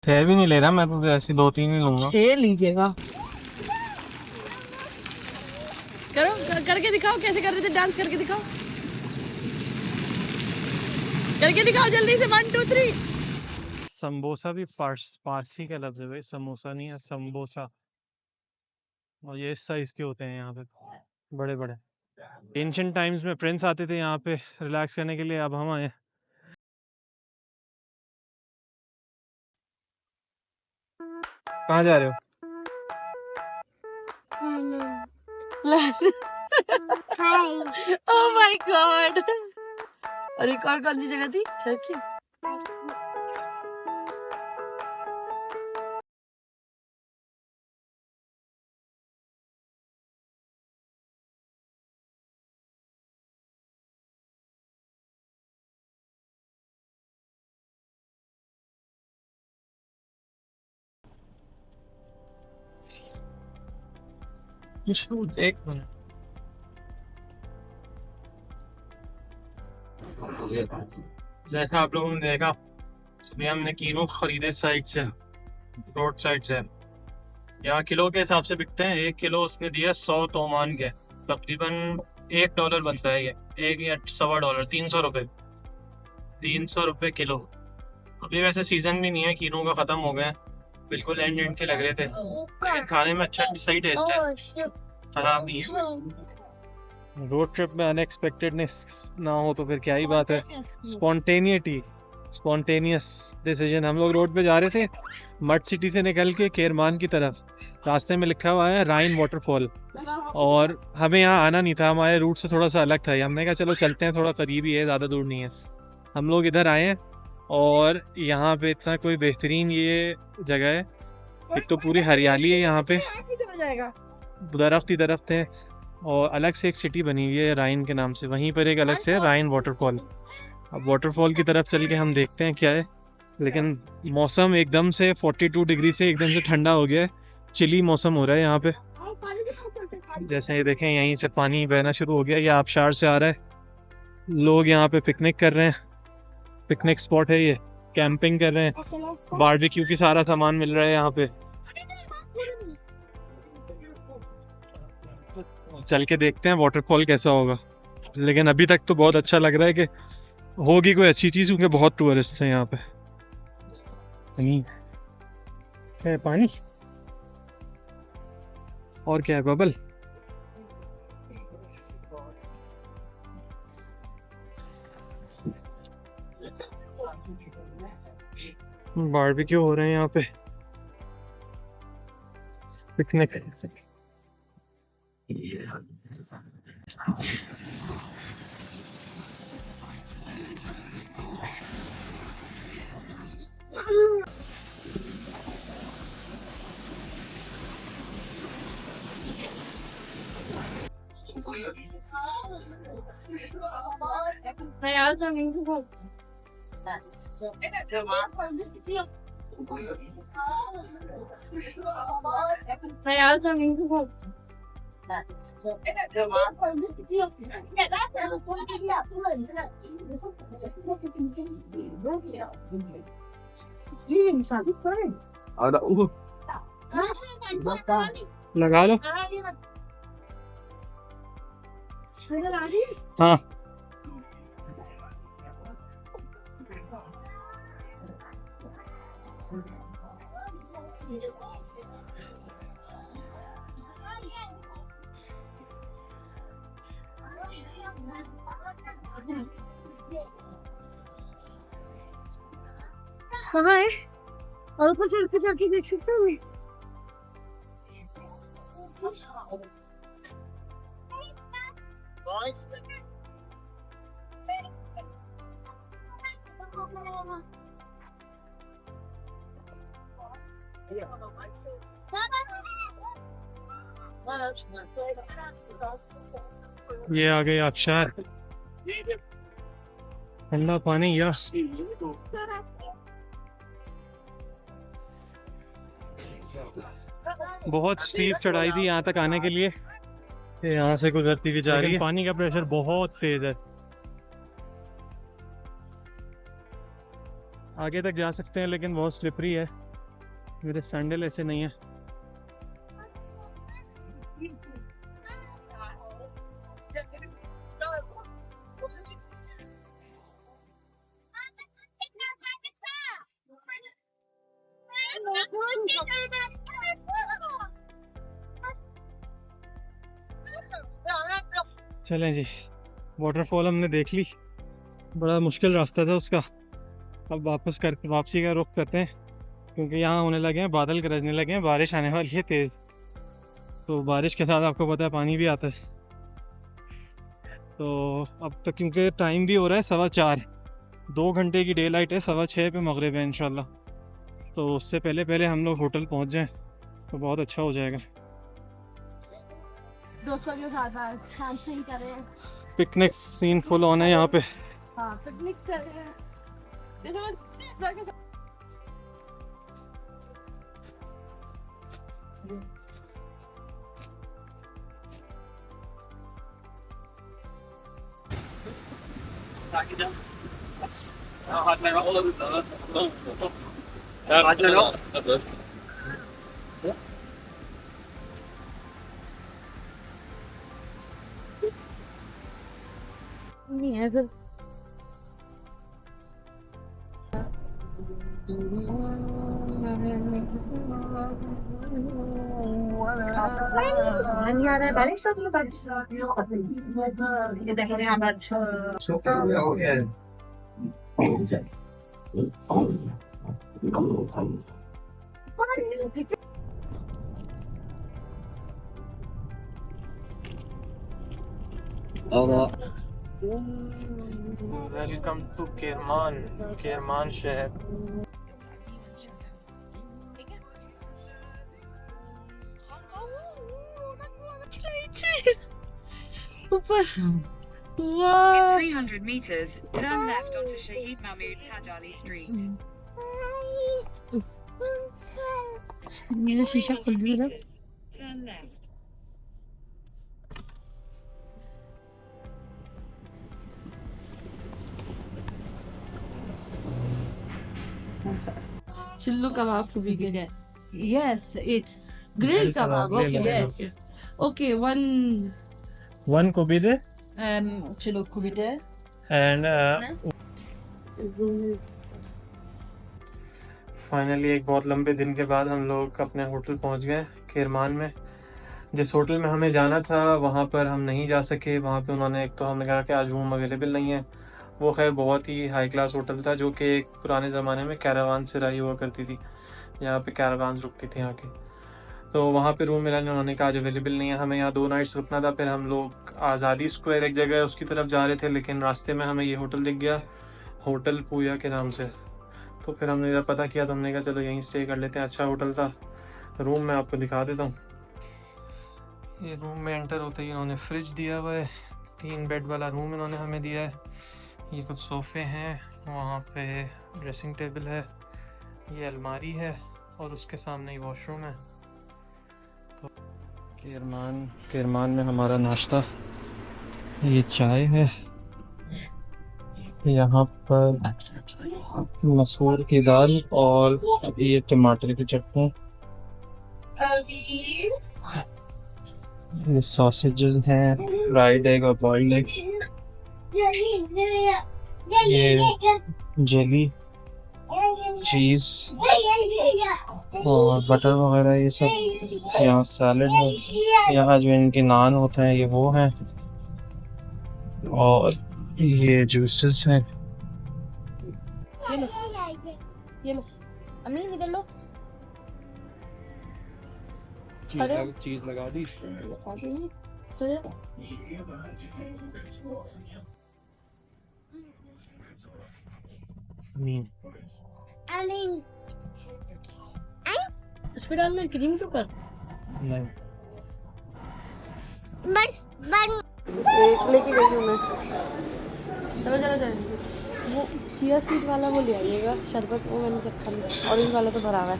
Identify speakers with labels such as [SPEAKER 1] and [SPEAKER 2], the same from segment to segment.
[SPEAKER 1] छह भी नहीं ले रहा मैं तो, ऐसी दो तीन ही लूंगा।
[SPEAKER 2] 6 लीजिएगा। करो करके दिखाओ, कैसे कर रहे थे, डांस करके दिखाओ, करके दिखाओ जल्दी से, 1 2 3।
[SPEAKER 1] समोसा भी पारसी का लफ्ज है भाई, समोसा नहीं है, समोसा। और ये इस साइज के होते हैं यहाँ पे, बड़े बड़े। एंशिएंट टाइम्स में प्रिंस आते थे यहाँ पे रिलैक्स करने के लिए, अब हम आए। कहाँ जा रहे हो?
[SPEAKER 2] Oh my God. और एक और कौन सी जगह थी? चर्च।
[SPEAKER 1] एक मिनट। जैसा आप लोगों ने देखा, इसलिए हमने कीनो खरीदे साइड से, रोड साइड से। यहाँ किलो के हिसाब से बिकते हैं। 1 किलो उसने दिया 100 तोमान के, तकरीबन $1 बनता है ये, 1 या $1.25, 300 रुपये, 300 रुपये किलो। अभी वैसे सीजन भी नहीं है, कीनो का खत्म हो गया है, बिल्कुल एंड के लग रहे थे, लेकिन खाने में अच्छा सही टेस्ट है, खराब नहीं है। रोड ट्रिप में अनएक्सपेक्टेडनेस ना हो तो फिर क्या ही बात है। Spontaneous decision. हम लोग रोड पे जा रहे थे मड सिटी से निकल के केरमान की तरफ, रास्ते में लिखा हुआ है राइन वाटरफॉल, और हमें यहाँ आना नहीं था, हमारे रूट से थोड़ा सा अलग था। हमने कहा चलो चलते हैं, थोड़ा करीब ही है, ज़्यादा दूर नहीं है। हम लोग इधर आए हैं और यहाँ पे इतना कोई बेहतरीन ये जगह है। एक तो पूरी हरियाली है यहाँ पे, दरख्त ही दरख्त है, और अलग से एक सिटी बनी हुई है राइन के नाम से, वहीं पर एक अलग से राइन वाटरफॉल। अब वाटरफॉल की तरफ चल के हम देखते हैं क्या है। लेकिन मौसम एकदम से 42 डिग्री से एकदम से ठंडा हो गया है, चिली मौसम हो रहा है यहाँ पे। जैसे ये देखें, यहीं से पानी बहना शुरू हो गया, ये आबशार से आ रहा है। लोग यहाँ पे पिकनिक कर रहे हैं, पिकनिक स्पॉट है ये, कैंपिंग कर रहे हैं, बारबेक्यू की सारा सामान मिल रहा है यहाँ पे। चल के देखते हैं वाटरफॉल कैसा होगा, लेकिन अभी तक तो बहुत अच्छा लग रहा है कि होगी कोई अच्छी चीज, क्योंकि बहुत टूरिस्ट हैं यहाँ पे। है पानी और क्या है, बबल। बारबेक्यू हो रहे हैं यहाँ पे, पिकनिक। लगा लो। हाँ
[SPEAKER 2] कहाँ है? और ऊपर चढ़ के जाके देख सकता हूँ।
[SPEAKER 1] ये आ गए आबशार, ठंडा पानी या बहुत स्टीप चढ़ाई थी यहाँ तक आने के लिए, यहाँ से गुजरती हुई जा रही है। पानी का प्रेशर बहुत तेज है, आगे तक जा सकते हैं लेकिन बहुत स्लिपरी है। मेरे सैंडल ऐसे नहीं है। चलें जी, वाटरफॉल हमने देख ली। बड़ा मुश्किल रास्ता था उसका। अब वापसी का रुख करते हैं, क्योंकि यहाँ होने लगे हैं, बादल गरजने लगे हैं, बारिश आने वाली है तेज़। तो बारिश के साथ आपको पता है पानी भी आता है। तो अब तक क्योंकि टाइम भी हो रहा है 4:15, 2 घंटे की डे लाइट है, 6:15 पे मगरिब है इंशाल्लाह। तो उससे पहले पहले हम लोग होटल पहुँच जाएं तो बहुत अच्छा हो जाएगा।
[SPEAKER 2] दोस्तों के साथ शाम से ही करें।
[SPEAKER 1] पिकनिक सीन फुल ऑन है यहाँ पे।
[SPEAKER 2] हाँ, पिकनिक करें। नहीं है फिर। नहीं आ रहा है बारिश, सब बारिश ये देखिए हमारा
[SPEAKER 1] वेलकम टू केरमान शहर।
[SPEAKER 2] ऊपर
[SPEAKER 3] In 300 meters, turn left onto Shahid Mahmud Taj Ali Street.
[SPEAKER 2] मेरा शीशा खुल भी रहा।
[SPEAKER 3] Meters, turn left.
[SPEAKER 2] चिल्लू कबाब को भी जाए। Yes, it's grilled kebab. Okay, yes. Okay,
[SPEAKER 1] one को भी दे
[SPEAKER 2] chillu को भी दे।
[SPEAKER 1] एंड फाइनली एक बहुत लंबे दिन के बाद हम लोग अपने होटल पहुंच गए केरमान में। जिस होटल में हमें जाना था वहां पर हम नहीं जा सके। वहां पे उन्होंने, एक तो हमने कहा कि आज रूम अवेलेबल नहीं है। वो खैर बहुत ही हाई क्लास होटल था, जो कि एक पुराने ज़माने में कैरावान सिराई हुआ करती थी, यहाँ पे कैरावान रुकती थी यहाँ के। तो वहाँ पे रूम मिला नहीं, उन्होंने कहा आज अवेलेबल नहीं है। हमें यहाँ 2 नाइट्स रुकना था। फिर हम लोग आज़ादी स्क्वायर एक जगह है उसकी तरफ जा रहे थे, लेकिन रास्ते में हमें ये होटल दिख गया, होटल पूया के नाम से। तो फिर हमने जब पता किया तो हमने कहा चलो यहीं स्टे कर लेते हैं। अच्छा होटल था। रूम मैं आपको दिखा देता हूँ। ये रूम में एंटर होते ही इन्होंने फ्रिज दिया हुआ है, 3 बेड वाला रूम इन्होंने हमें दिया है। ये कुछ सोफ़े हैं, वहाँ पे ड्रेसिंग टेबल है, ये अलमारी है और उसके सामने ही वॉशरूम है। तो केरमान में हमारा नाश्ता, ये चाय है, यहाँ पर मसूर की दाल और ये टमाटर की चटनी, ये सॉसेजेस हैं, फ्राइड एग और बॉइल्ड एग, ये जेली, चीज़ और बटर वगैरह ये सब। यहाँ सैलड है, यहाँ जो इनके नान होते हैं ये वो हैं, और ये जूसेस हैं।
[SPEAKER 2] ये लो अम्मी इधर लो।
[SPEAKER 1] चीज़ लगा दी।
[SPEAKER 2] इस पे डालना क्रीम के ऊपर
[SPEAKER 1] नहीं,
[SPEAKER 2] लेके गई हूँ मैं। चलो चलो चलो, वो चिया सीड वाला वो ले आइएगा शरबत, वो मैंने सब खा लिया। ऑरेंज वाला तो भरा हुआ है।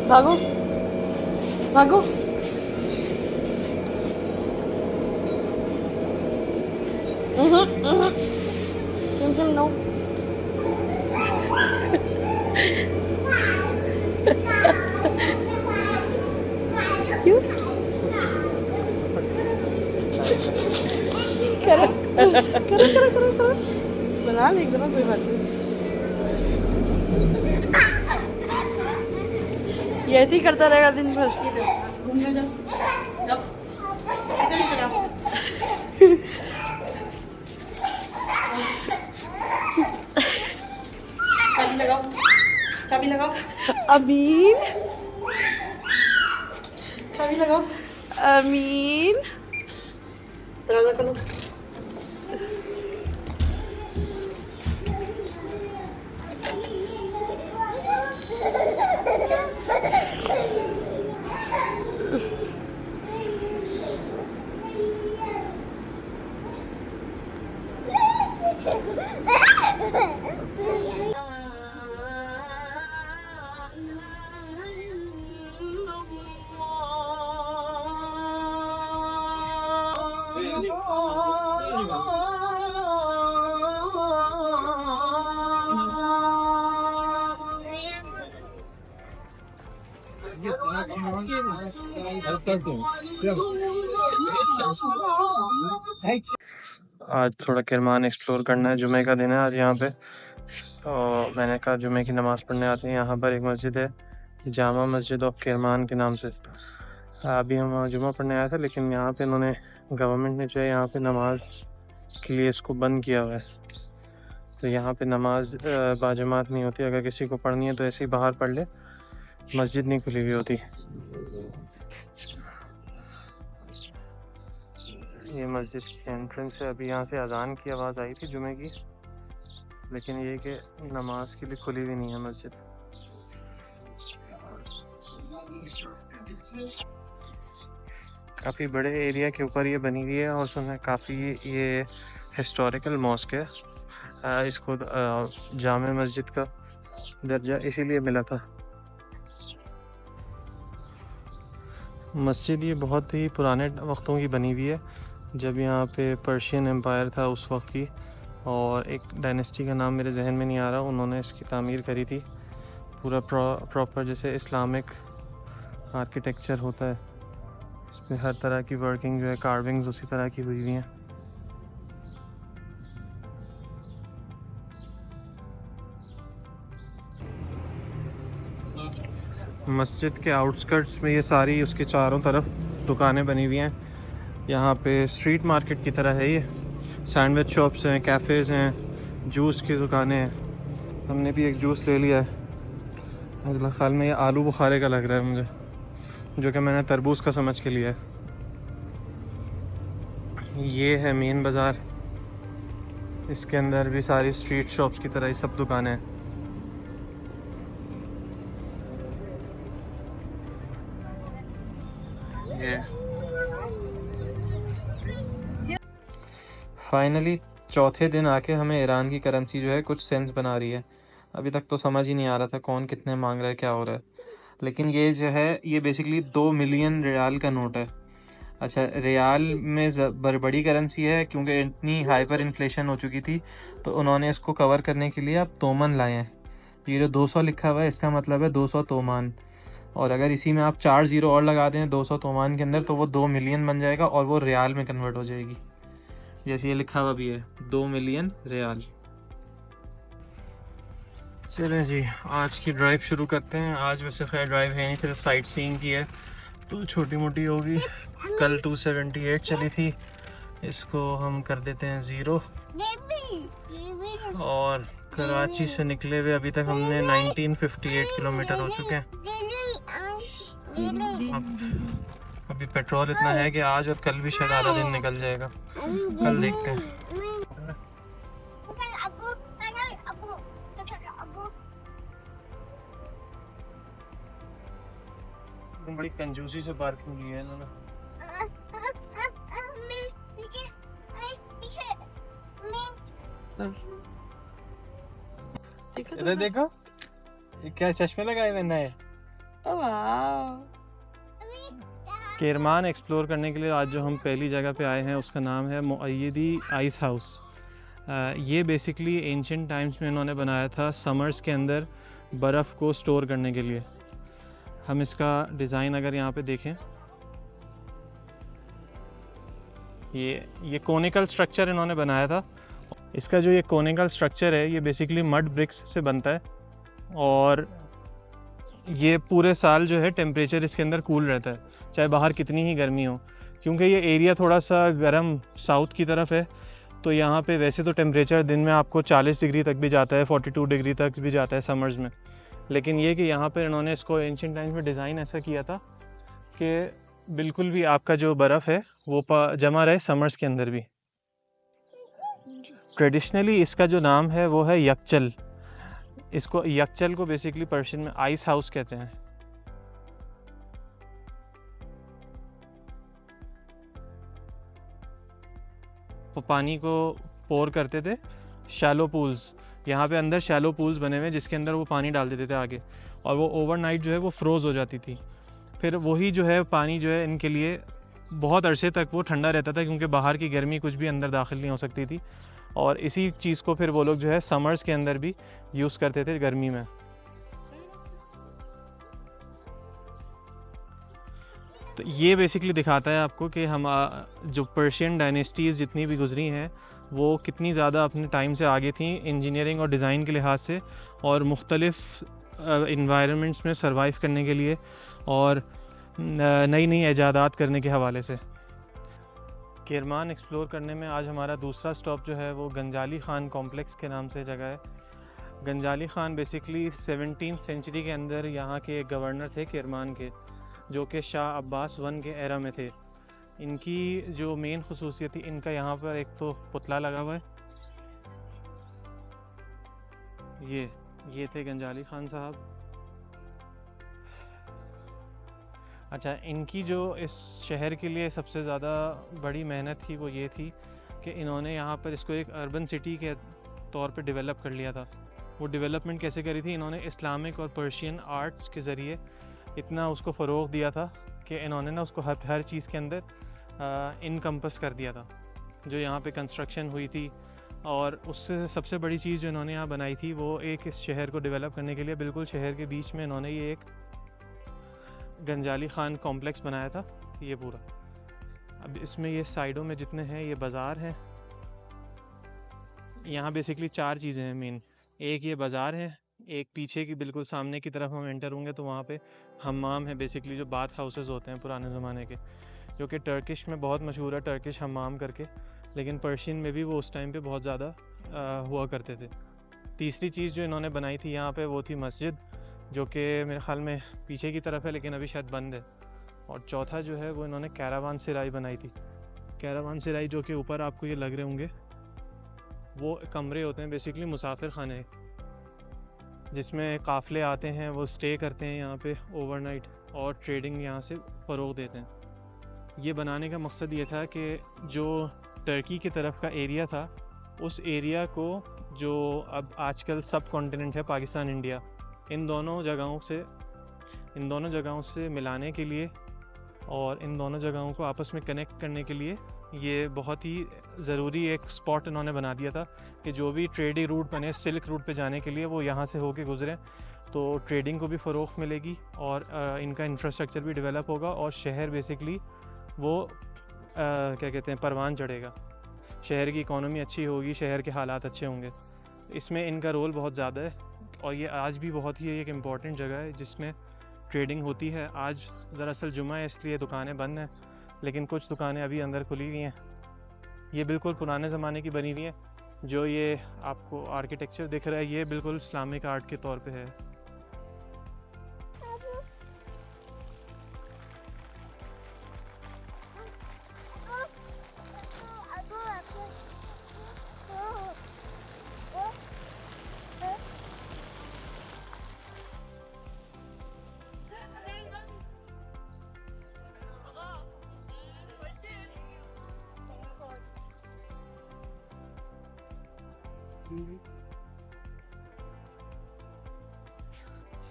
[SPEAKER 2] भागो भागो। Kim no. क्यों? करो बना ले एकदम कोई बात नहीं। ये ऐसे ही करता रहेगा दिन भर। घूमने जाओ चाबी लगाओ अमीन, चाबी लगाओ अमीन, दरवाजा खोलो।
[SPEAKER 1] आज थोड़ा किरमान एक्सप्लोर करना है। जुमे का दिन है आज यहाँ पे, तो मैंने कहा जुमे की नमाज़ पढ़ने आते हैं। यहाँ पर एक मस्जिद है, जामा मस्जिद ऑफ किरमान के नाम से। अभी हम जुमा पढ़ने आए थे, लेकिन यहाँ पे इन्होंने गवर्नमेंट ने जो है यहाँ पे नमाज के लिए इसको बंद किया हुआ है। तो यहाँ पे नमाज बाजमात नहीं होती। अगर किसी को पढ़नी है तो ऐसे ही बाहर पढ़ ले, मस्जिद नहीं खुली हुई होती। ये मस्जिद की एंट्रेंस है। अभी यहाँ से अजान की आवाज़ आई थी जुमे की, लेकिन ये कि नमाज के लिए खुली हुई नहीं है मस्जिद। काफ़ी बड़े एरिया के ऊपर ये बनी हुई है और सुना है काफ़ी ये हिस्टोरिकल मॉस्क है। इसको जामे मस्जिद का दर्जा इसीलिए मिला था। मस्जिद ये बहुत ही पुराने वक्तों की बनी हुई है, जब यहाँ पे पर्शियन एम्पायर था उस वक्त की, और एक डायनेस्टी का नाम मेरे जहन में नहीं आ रहा, उन्होंने इसकी तामीर करी थी। पूरा प्रॉपर जैसे इस्लामिक आर्किटेक्चर होता है, इसमें हर तरह की वर्किंग जो है, कार्विंग्स उसी तरह की हुई हुई हैं। मस्जिद के आउटस्कर्ट्स में ये सारी उसके चारों तरफ दुकानें बनी हुई हैं। यहाँ पे स्ट्रीट मार्केट की तरह है ये। सैंडविच शॉप्स हैं, कैफ़ेज़ हैं, जूस की दुकानें हैं। हमने भी एक जूस ले लिया है। मेरे ख्याल में ये आलू बुखारे का लग रहा है मुझे, जो कि मैंने तरबूज का समझ के लिया है। ये है मेन बाज़ार, इसके अंदर भी सारी स्ट्रीट शॉप्स की तरह ही सब दुकानें हैं। फाइनली चौथे दिन आके हमें ईरान की करेंसी जो है कुछ सेंस बना रही है। अभी तक तो समझ ही नहीं आ रहा था कौन कितने मांग रहा है, क्या हो रहा है। लेकिन ये जो है ये बेसिकली 2 मिलियन रियाल का नोट है। अच्छा, रियाल में बड़ी करेंसी है क्योंकि इतनी हाइपर इन्फ्लेशन हो चुकी थी, तो उन्होंने इसको कवर करने के लिए अब तोमन लाए हैं। ये जो 200 लिखा हुआ है इसका मतलब है 200 तोमान, और अगर इसी में आप 4 ज़ीरो और लगा दें 200 तोमान के अंदर, तो वो 2 मिलियन बन जाएगा और वो रियाल में कन्वर्ट हो जाएगी। जैसे ये लिखा हुआ भी है 2 मिलियन रियाल। चलें जी, आज की ड्राइव शुरू करते हैं। आज वैसे खैर ड्राइव है नहीं, फिर साइट सीइंग की है तो छोटी मोटी होगी। कल 278 चली थी, इसको हम कर देते हैं 0। और कराची से निकले हुए अभी तक हमने 1958 किलोमीटर हो चुके हैं। अभी पेट्रोल इतना है कि आज और कल भी शायद आधा दिन निकल जाएगा। कल देखते हैं। बड़ी कंजूसी से पार्किंग की है इन्होंने। इधर देखो, ये क्या चश्मे लगाए हुए नए। केरमान एक्सप्लोर करने के लिए आज जो हम पहली जगह पे आए हैं उसका नाम है मुअय्यदी आइस हाउस। ये बेसिकली एंशिएंट टाइम्स में इन्होंने बनाया था समर्स के अंदर बर्फ़ को स्टोर करने के लिए। हम इसका डिज़ाइन अगर यहाँ पे देखें, ये कोनिकल स्ट्रक्चर इन्होंने बनाया था। इसका जो ये कोनिकल स्ट्रक्चर है ये बेसिकली मड ब्रिक्स से बनता है और ये पूरे साल जो है टेम्परेचर इसके अंदर कूल रहता है, चाहे बाहर कितनी ही गर्मी हो। क्योंकि ये एरिया थोड़ा सा गर्म साउथ की तरफ है तो यहाँ पे वैसे तो टेम्परेचर दिन में आपको 40 डिग्री तक भी जाता है, 42 डिग्री तक भी जाता है समर्स में। लेकिन ये कि यहाँ पर इन्होंने इसको एंशिएंट टाइम्स में डिज़ाइन ऐसा किया था कि बिल्कुल भी आपका जो बर्फ़ है वो जमा रहे समर्स के अंदर भी। ट्रेडिशनली इसका जो नाम है वो है यकचल। इसको यकचल को बेसिकली पर्शियन में आइस हाउस कहते हैं। तो पानी को पोर करते थे शैलो पूल्स, यहाँ पे अंदर शैलो पूल्स बने हुए जिसके अंदर वो पानी डाल देते थे आगे, और वो ओवरनाइट जो है वो फ्रोज़ हो जाती थी। फिर वही जो है पानी जो है इनके लिए बहुत अरसे तक वो ठंडा रहता था क्योंकि बाहर की गर्मी कुछ भी अंदर दाखिल नहीं हो सकती थी। और इसी चीज़ को फिर वो लोग जो है समर्स के अंदर भी यूज़ करते थे गर्मी में। तो ये बेसिकली दिखाता है आपको कि हम जो पर्शियन डायनेस्टीज़ जितनी भी गुजरी हैं वो कितनी ज़्यादा अपने टाइम से आगे थी इंजीनियरिंग और डिज़ाइन के लिहाज से, और मुख्तलिफ़ इन्वायरमेंट्स में सर्वाइव करने के लिए और नई नई ईजादात करने के हवाले से। केरमान एक्सप्लोर करने में आज हमारा दूसरा स्टॉप जो है वो गंजाली खान कॉम्प्लेक्स के नाम से जगह है। गंजाली खान बेसिकली 17वीं सेंचुरी के अंदर यहाँ के एक गवर्नर थे केरमान के, जो कि शाह अब्बास वन के एरा में थे। इनकी जो मेन खुसूसियत थी, इनका यहाँ पर एक तो पुतला लगा हुआ है, ये थे गंजाली खान साहब। अच्छा, इनकी जो इस शहर के लिए सबसे ज़्यादा बड़ी मेहनत थी वो ये थी कि इन्होंने यहाँ पर इसको एक अर्बन सिटी के तौर पे डेवलप कर लिया था। वो डेवलपमेंट कैसे करी थी, इन्होंने इस्लामिक और पर्शियन आर्ट्स के ज़रिए इतना उसको फ़रोग़ दिया था कि इन्होंने ना उसको हर चीज़ के अंदर इनकम्पस कर दिया था जो यहाँ पे कंस्ट्रक्शन हुई थी। और उससे सबसे बड़ी चीज़ जो इन्होंने यहाँ बनाई थी वो एक इस शहर को डेवलप करने के लिए बिल्कुल शहर के बीच में इन्होंने ये एक गंजाली खान कॉम्प्लेक्स बनाया था ये पूरा। अब इसमें ये साइडों में जितने हैं ये बाज़ार हैं। यहाँ बेसिकली 4 चीज़ें हैं मेन। एक ये बाज़ार है, एक पीछे की बिल्कुल सामने की तरफ हम एंटर होंगे तो वहाँ पे हम्माम है, बेसिकली जो बाथ हाउसेस होते हैं पुराने ज़माने के, जो कि टर्किश में बहुत मशहूर है, टर्किश हम्माम करके, लेकिन पर्शियन में भी वो उस टाइम पे बहुत ज़्यादा हुआ करते थे। तीसरी चीज़ जो इन्होंने बनाई थी यहाँ पे वो थी मस्जिद, जो कि मेरे ख़्याल में पीछे की तरफ है लेकिन अभी शायद बंद है। और चौथा जो है वो इन्होंने कैरावान सिराई बनाई थी। कैरावान सिराई जो कि ऊपर आपको ये लग रहे होंगे वो कमरे होते हैं, बेसिकली मुसाफिर खाने, जिसमें काफ़िले आते हैं, वो स्टे करते हैं यहाँ पे ओवरनाइट और ट्रेडिंग यहाँ से फ़रोग़ देते हैं। ये बनाने का मकसद ये था कि जो टर्की की तरफ का एरिया था उस एरिया को, जो अब आजकल सब कॉन्टिनेंट है पाकिस्तान इंडिया, इन दोनों जगहों से मिलाने के लिए और इन दोनों जगहों को आपस में कनेक्ट करने के लिए ये बहुत ही ज़रूरी एक स्पॉट इन्होंने बना दिया था कि जो भी ट्रेडिंग रूट बने सिल्क रूट पे जाने के लिए वो यहाँ से होके गुजरें, तो ट्रेडिंग को भी फ़रोग़ मिलेगी और इनका इंफ्रास्ट्रक्चर भी डेवलप होगा और शहर बेसिकली वो क्या कहते हैं परवान चढ़ेगा, शहर की इकॉनमी अच्छी होगी, शहर के हालात अच्छे होंगे। इसमें इनका रोल बहुत ज़्यादा है और ये आज भी बहुत ही एक इम्पॉर्टेंट जगह है जिसमें ट्रेडिंग होती है। आज दरअसल जुमा है इसलिए दुकानें बंद हैं, लेकिन कुछ दुकानें अभी अंदर खुली हुई हैं। ये बिल्कुल पुराने ज़माने की बनी हुई है। जो ये आपको आर्किटेक्चर दिख रहा है ये बिल्कुल इस्लामिक आर्ट के तौर पे है।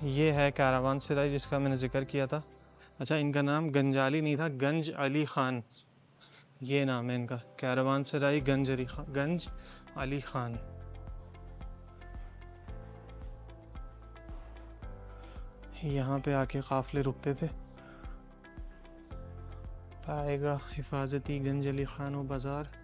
[SPEAKER 1] ये है कैरावान सिराई जिसका मैंने ज़िक्र किया था। अच्छा, इनका नाम गंजाली नहीं था, गंज अली खान, ये नाम है इनका। कैरवान सराई गंज अली खान। यहाँ पे आके काफिले रुकते थे। पाएगा हिफाजती गंज अली खान व बाजार।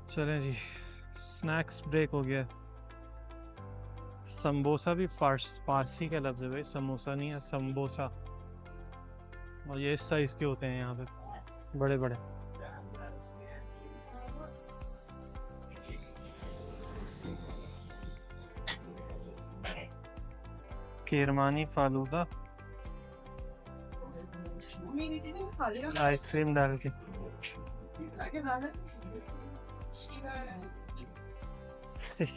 [SPEAKER 1] चलें जी, स्नैक्स ब्रेक हो गया। समोसा भी पारसी का लफ्ज़ है भाई, समोसा नहीं है, समोसा। और ये इस साइज़ के होते हैं यहाँ पे, बड़े बड़े। केरमानी फालूदा आइसक्रीम डाल के।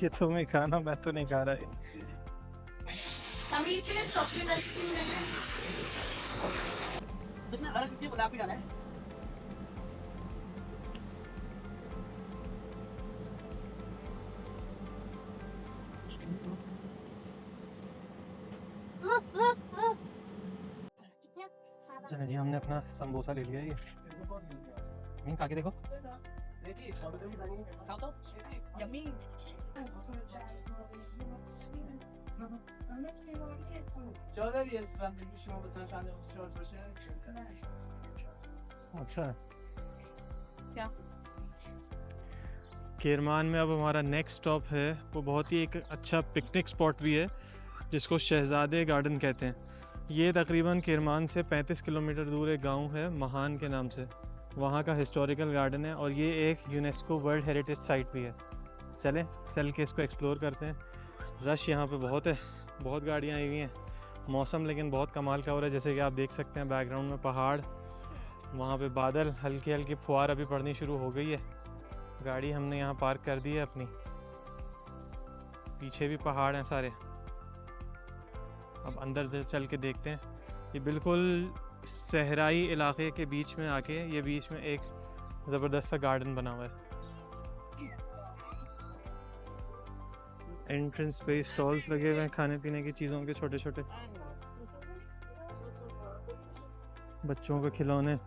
[SPEAKER 1] ये तो मैं खाना, मैं तो नहीं खा रहा है।
[SPEAKER 2] चॉकलेट आइसक्रीम इसमें गुलाबी डाला है।
[SPEAKER 1] चलो जी, हमने अपना समोसा ले लिया। ये खा के देखो। अच्छा,
[SPEAKER 2] क्या
[SPEAKER 1] केरमान में अब हमारा नेक्स्ट स्टॉप है, वो बहुत ही एक अच्छा पिकनिक स्पॉट भी है, जिसको शहजादे गार्डन कहते हैं। ये तकरीबन केरमान से 35 किलोमीटर दूर एक गांव है महान के नाम से। वहाँ का हिस्टोरिकल गार्डन है और ये एक यूनेस्को वर्ल्ड हेरिटेज साइट भी है। चल के इसको एक्सप्लोर करते हैं। रश यहाँ पे बहुत है, बहुत गाड़ियाँ आई हुई हैं। मौसम लेकिन बहुत कमाल का हो रहा है, जैसे कि आप देख सकते हैं बैकग्राउंड में पहाड़, वहाँ पे बादल, हल्की हल्की फुहार अभी पड़नी शुरू हो गई है। गाड़ी हमने यहाँ पार्क कर दी है अपनी, पीछे भी पहाड़ हैं सारे। अब अंदर चल के देखते हैं। ये बिल्कुल सहराई इलाके के बीच में आके, ये बीच में एक ज़बरदस्त सा गार्डन बना हुआ है। एंट्रेंस पे स्टॉल्स लगे हुए हैं खाने पीने की चीज़ों के, छोटे छोटे बच्चों के खिलौने।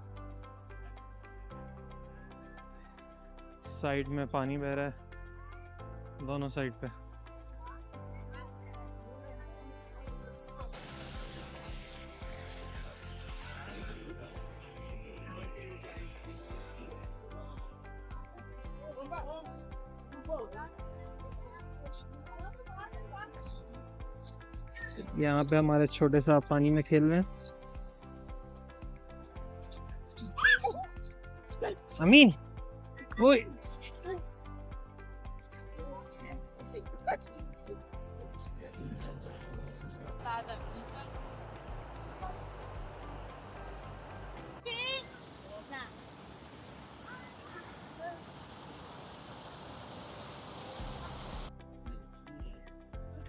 [SPEAKER 1] साइड में पानी बह रहा है दोनों साइड पे। यहाँ पे हमारे छोटे सा पानी में खेल रहे हैं। अमीन, ओए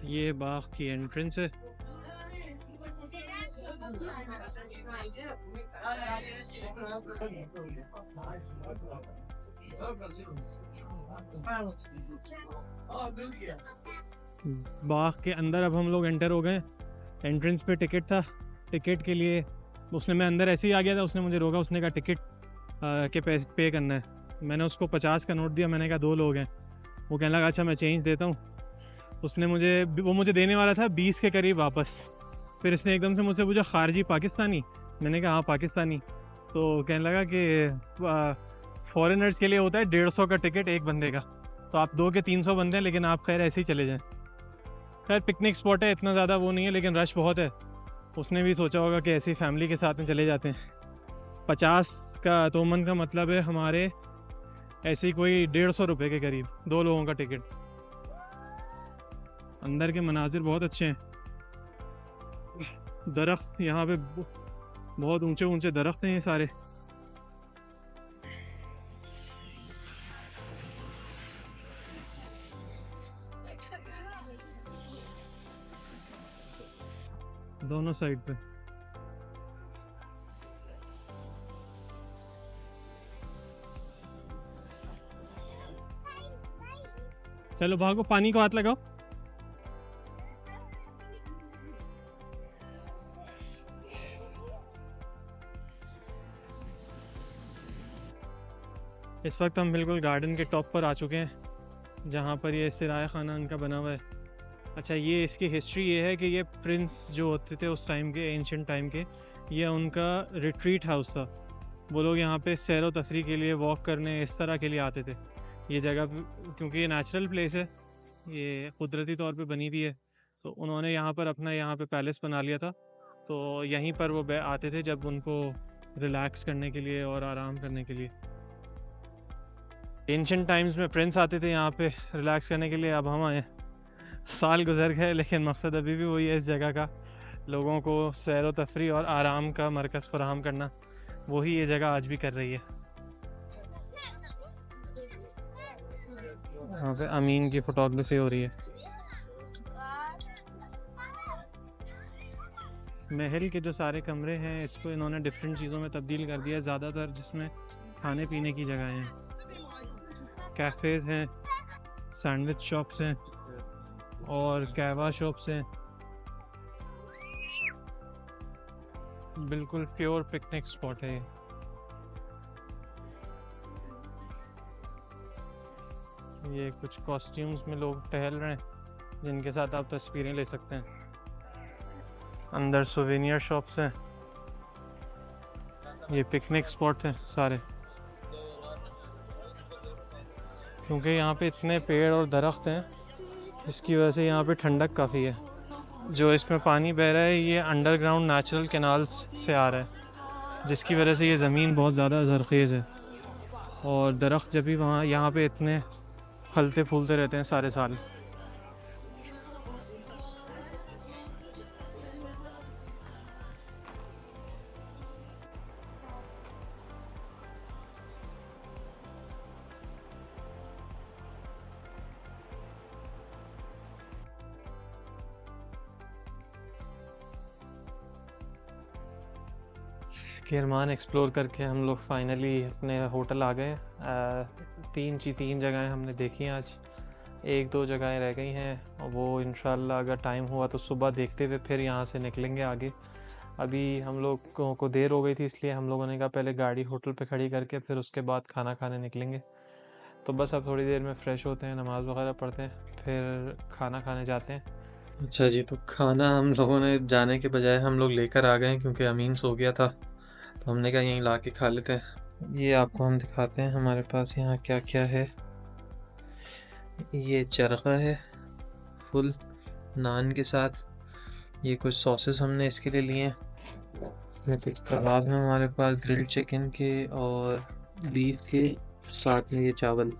[SPEAKER 1] ये बाग की एंट्रेंस है। बाग के अंदर अब हम लोग एंटर हो गए। एंट्रेंस पे टिकट था, टिकट के लिए उसने, मैं अंदर ऐसे ही आ गया था, उसने मुझे रोका, उसने कहा टिकट के पैसे पे करना है। मैंने उसको 50 का नोट दिया, मैंने कहा 2 लोग हैं। वो कहने लगा अच्छा मैं चेंज देता हूँ। उसने वो मुझे देने वाला था 20 के करीब वापस। फिर इसने एकदम से मुझसे पूछा खारजी पाकिस्तानी? मैंने कहा हाँ पाकिस्तानी। तो कहने लगा कि फॉरेनर्स के लिए होता है 150 का टिकट एक बंदे का, तो आप 2 के 300 बंदे हैं, लेकिन आप खैर ऐसे ही चले जाएं। खैर पिकनिक स्पॉट है, इतना ज़्यादा वो नहीं है, लेकिन रश बहुत है। उसने भी सोचा होगा कि ऐसी फैमिली के साथ में चले जाते हैं। 50 का तोमन का मतलब है हमारे ऐसे ही कोई 150 रुपये के करीब 2 लोगों का टिकट। अंदर के मनाजिर बहुत अच्छे हैं। दरख्त यहाँ पे बहुत ऊंचे ऊंचे दरख्त हैं ये सारे। दोनों साइड पे। चलो भागो, पानी को हाथ लगाओ। इस वक्त हम बिल्कुल गार्डन के टॉप पर आ चुके हैं, जहाँ पर ये सराय खाना उनका बना हुआ है। अच्छा, ये इसकी हिस्ट्री ये है कि ये प्रिंस जो होते थे उस टाइम के, एंशियंट टाइम के, ये उनका रिट्रीट हाउस था। वो लोग यहाँ पे सैर व तफरी के लिए, वॉक करने, इस तरह के लिए आते थे। ये जगह क्योंकि ये नेचुरल प्लेस है, ये कुदरती तौर पे बनी हुई है, तो उन्होंने यहाँ पर अपना यहाँ पे पैलेस बना लिया था। तो यहीं पर वो आते थे जब उनको रिलैक्स करने के लिए और आराम करने के लिए। एंशियंट टाइम्स में प्रिंस आते थे यहाँ पे रिलैक्स करने के लिए। अब हम आए, साल गुजर गए, लेकिन मकसद अभी भी वही है इस जगह का, लोगों को सैर व तफरी और आराम का मरकज़ फराहम करना। वही ये जगह आज भी कर रही है। यहाँ पे अमीन की फोटोग्राफी हो रही है। महल के जो सारे कमरे हैं, इसको इन्होंने डिफरेंट चीज़ों में तब्दील कर दिया है ज़्यादातर, जिसमें खाने पीने की जगह हैं, कैफ़ेज़ हैं, सैंडविच शॉप्स हैं और कहवा शॉप्स हैं। बिल्कुल प्योर पिकनिक स्पॉट है ये। ये कुछ कॉस्ट्यूम्स में लोग टहल रहे हैं, जिनके साथ आप तस्वीरें ले सकते हैं। अंदर सोवेनियर शॉप्स हैं। ये पिकनिक स्पॉट हैं सारे, क्योंकि यहाँ पे इतने पेड़ और दरख्त हैं, इसकी वजह से यहाँ पे ठंडक काफ़ी है। जो इसमें पानी बह रहा है, ये अंडरग्राउंड नेचुरल कैनाल्स से आ रहा है, जिसकी वजह से ये ज़मीन बहुत ज़्यादा ज़रख़ेज़ है। और दरख्त जब भी वहाँ यहाँ पे इतने फलते फूलते रहते हैं सारे साल। केरमान एक्सप्लोर करके हम लोग फाइनली अपने होटल आ गए। तीन जगहें हमने देखी हैं आज, 1-2 जगहें रह गई हैं, और वो इंशाल्लाह अगर टाइम हुआ तो सुबह देखते हुए फिर यहाँ से निकलेंगे आगे। अभी हम लोग को देर हो गई थी, इसलिए हम लोगों ने कहा पहले गाड़ी होटल पे खड़ी करके फिर उसके बाद खाना खाने निकलेंगे। तो बस अब थोड़ी देर में फ़्रेश होते हैं, नमाज़ वगैरह पढ़ते हैं, फिर खाना खाने जाते हैं। अच्छा जी, तो खाना हम लोगों ने जाने के बजाय हम लोग लेकर आ गए, क्योंकि अमीन सो गया था, तो हमने कहा यहीं ला के खा लेते हैं। ये आपको हम दिखाते हैं हमारे पास यहाँ क्या क्या है। ये चरखा है फुल नान के साथ, ये कुछ सॉसेस हमने इसके लिए लिए हैं। कबाब में हमारे पास ग्रिल्ड चिकन के और बीफ के, साथ में ये चावल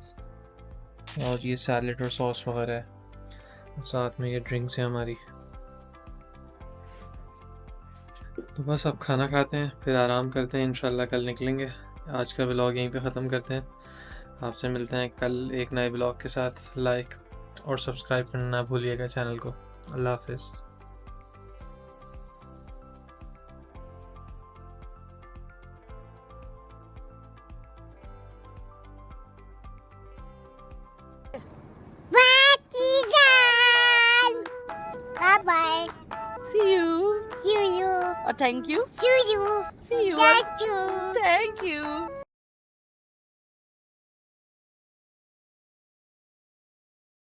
[SPEAKER 1] और ये सैलेड और सॉस वगैरह है, और साथ में ये ड्रिंक्स है हमारी। तो बस अब खाना खाते हैं, फिर आराम करते हैं, इंशाल्लाह कल निकलेंगे। आज का व्लॉग यहीं पे ख़त्म करते हैं। आपसे मिलते हैं कल एक नए व्लॉग के साथ। लाइक और सब्सक्राइब करना ना भूलिएगा चैनल को। अल्लाह हाफिज़।
[SPEAKER 2] Bye. See you.
[SPEAKER 4] See you.
[SPEAKER 2] Thank you.
[SPEAKER 4] See you.
[SPEAKER 2] See you.
[SPEAKER 4] Thank you.
[SPEAKER 2] Thank you.